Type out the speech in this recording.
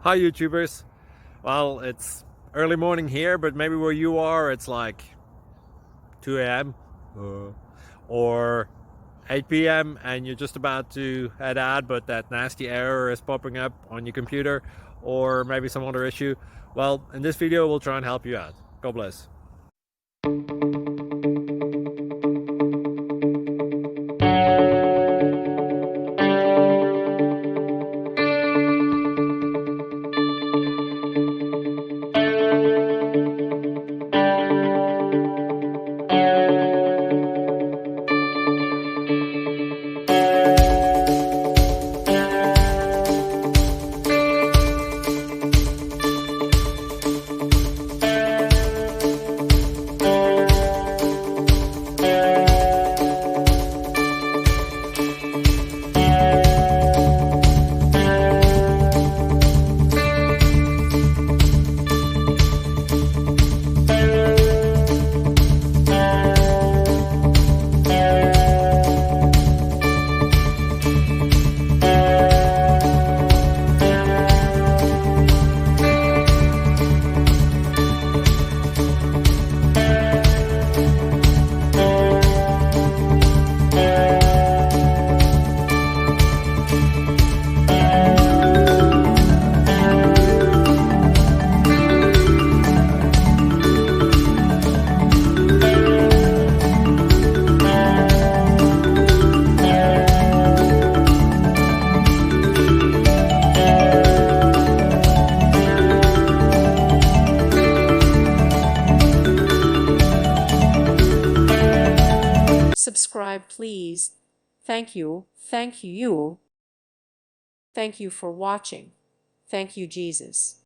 Hi YouTubers. Well, it's early morning here, but maybe where you are it's like 2 a.m. Or 8 p.m. and you're just about to head out, but that nasty error is popping up on your computer, or maybe some other issue. Well, in this video we'll try and help you out. God bless. Subscribe, please. Thank you. Thank you. Thank you for watching. Thank you, Jesus.